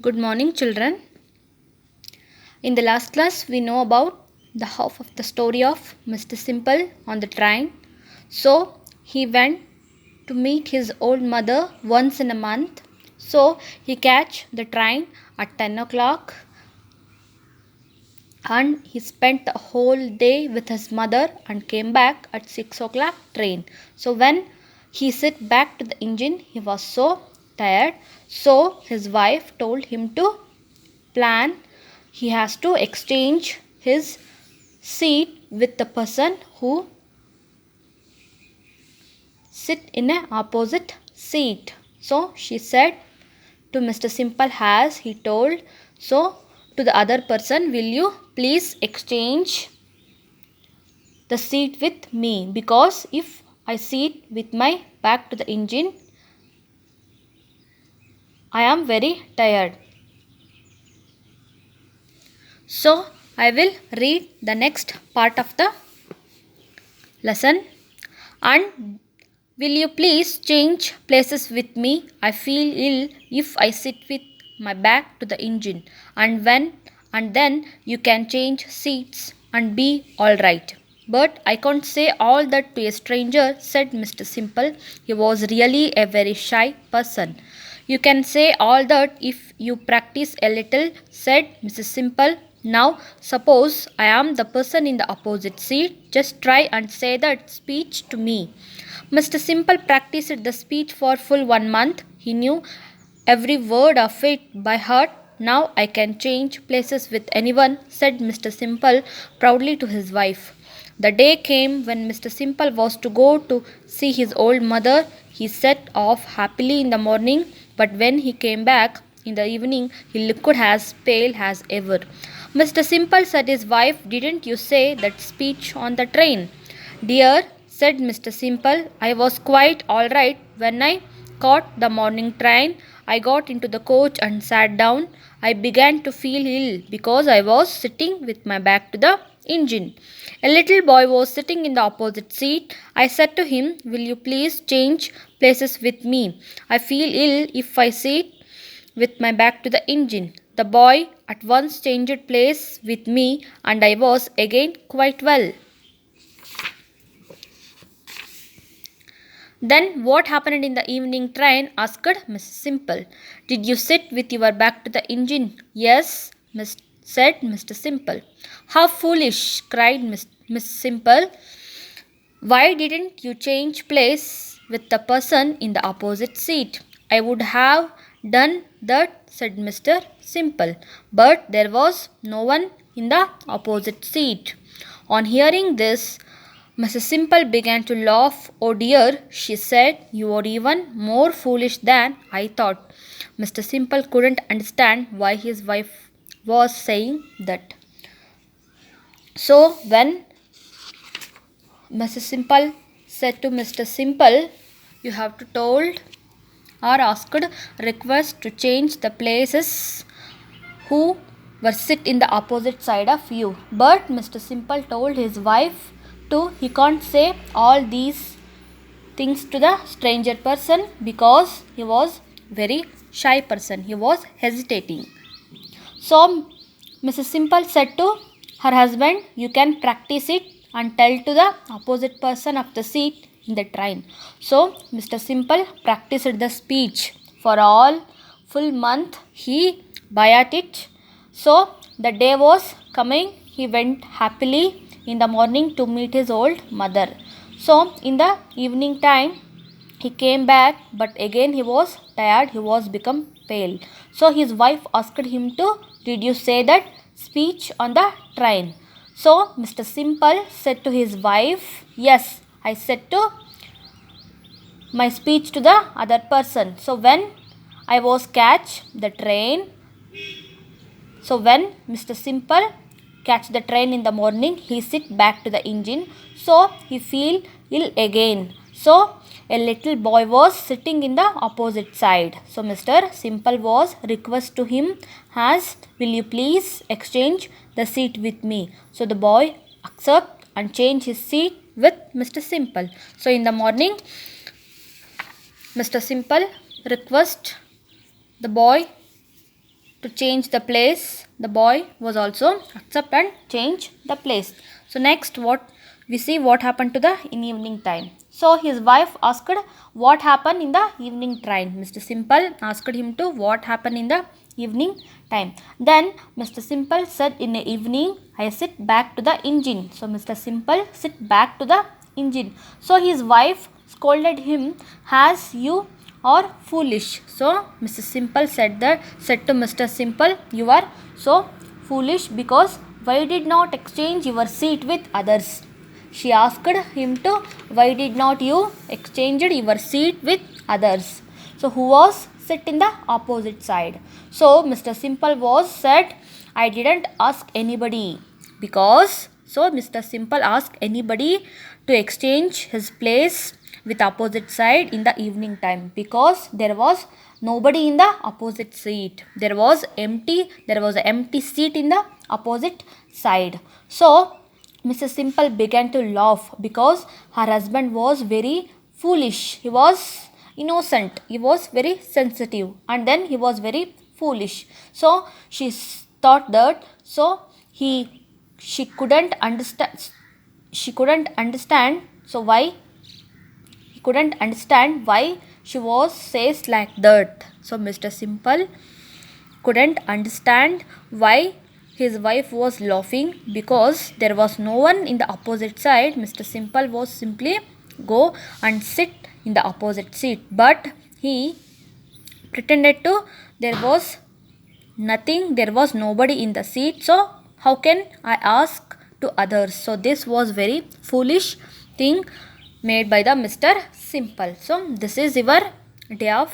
Good morning, children. In the last class, we know about the half of the story of Mr. Simple on the train. So, he went to meet his old mother once in a month. So, he catch the train at 10 o'clock and he spent the whole day with his mother and came back at 6 o'clock train. So, when he sit back to the engine, he was so tired. So, his wife told him to plan. He has to exchange his seat with the person who sit in an opposite seat. So she said to Mr. Simple as he told, so to the other person, will you please exchange the seat with me, because if I sit with my back to the engine, I am very tired. So I will read the next part of the lesson. And will you please change places with me? I feel ill if I sit with my back to the engine. And then you can change seats and be all right. But I can't say all that to a stranger, said Mr. Simple. He was really a very shy person. You can say all that if you practice a little, said Mrs. Simple. Now, suppose I am the person in the opposite seat. Just try and say that speech to me. Mr. Simple practiced the speech for full 1 month. He knew every word of it by heart. Now I can change places with anyone, said Mr. Simple proudly to his wife. The day came when Mr. Simple was to go to see his old mother. He set off happily in the morning, but when he came back in the evening, he looked as pale as ever. Mr. Simple said his wife, didn't you say that speech on the train? Dear, said Mr. Simple, I was quite all right when I caught the morning train. I got into the coach and sat down. I began to feel ill because I was sitting with my back to the engine. A little boy was sitting in the opposite seat. I said to him, will you please change places with me? I feel ill if I sit with my back to the engine. The boy at once changed place with me and I was again quite well. Then what happened in the evening train? Asked Miss Simple. Did you sit with your back to the engine? Yes, said Mr. Simple. How foolish, cried Miss Simple. Why didn't you change place with the person in the opposite seat? I would have done that, said Mr. Simple, but there was no one in the opposite seat. On hearing this, Mrs. Simple began to laugh. Oh dear, she said, you are even more foolish than I thought. Mr. Simple couldn't understand why his wife was saying that. So when Mrs. Simple said to Mr. Simple, you have to told or asked request to change the places who were sit in the opposite side of you. But Mr. Simple told his wife to he can't say all these things to the stranger person because he was very shy person. He was hesitating. So Mrs. Simple said to her husband, you can practice it and tell to the opposite person of the seat in the train. So Mr. Simple practiced the speech for all full month. He bought it. So the day was coming. He went happily in the morning to meet his old mother. So in the evening time, he came back, but again he was tired. He was become pale. So his wife asked him to, did you say that speech on the train? So Mr. Simple said to his wife, yes, I said to my speech to the other person. So when I was catch the train, so when Mr. Simple catch the train in the morning, he sit back to the engine. So he feel ill again. So a little boy was sitting in the opposite side. So Mr. Simple was request to him as, will you please exchange the seat with me? So the boy accept and change his seat with Mr. Simple. So in the morning, Mr. Simple request the boy to change the place. The boy was also accept and change the place. So next we see what happened to the in evening time. So his wife asked what happened in the evening train. Mr. Simple asked him to what happened in the evening time. Then Mr. Simple said in the evening I sit back to the engine. So Mr. Simple sit back to the engine. So his wife scolded him, has you are foolish. So Mr. Simple said to Mr. Simple, you are so foolish because why did not exchange your seat with others? She asked him to why did not you exchange your seat with others? So who was sit in the opposite side? So Mr. Simple was said I didn't ask anybody because so Mr. Simple asked anybody to exchange his place with opposite side in the evening time because there was nobody in the opposite seat. There was an empty seat in the opposite side. So Mrs. Simple began to laugh because her husband was very foolish. He was innocent. He was very sensitive and then he was very foolish. So she thought that so she couldn't understand so why he couldn't understand why she was says like that. So Mr. Simple couldn't understand why his wife was laughing because there was no one in the opposite side. Mr. Simple was simply go and sit in the opposite seat, but he pretended to there was nothing, there was nobody in the seat. So how can I ask to others? So this was very foolish thing made by the Mr. Simple. So this is your day of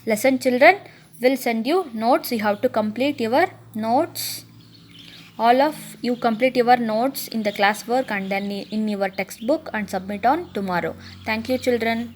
lesson, children. Will send you notes. You have to complete your notes. All of you complete your notes in the classwork and then in your textbook and submit on tomorrow. Thank you, children.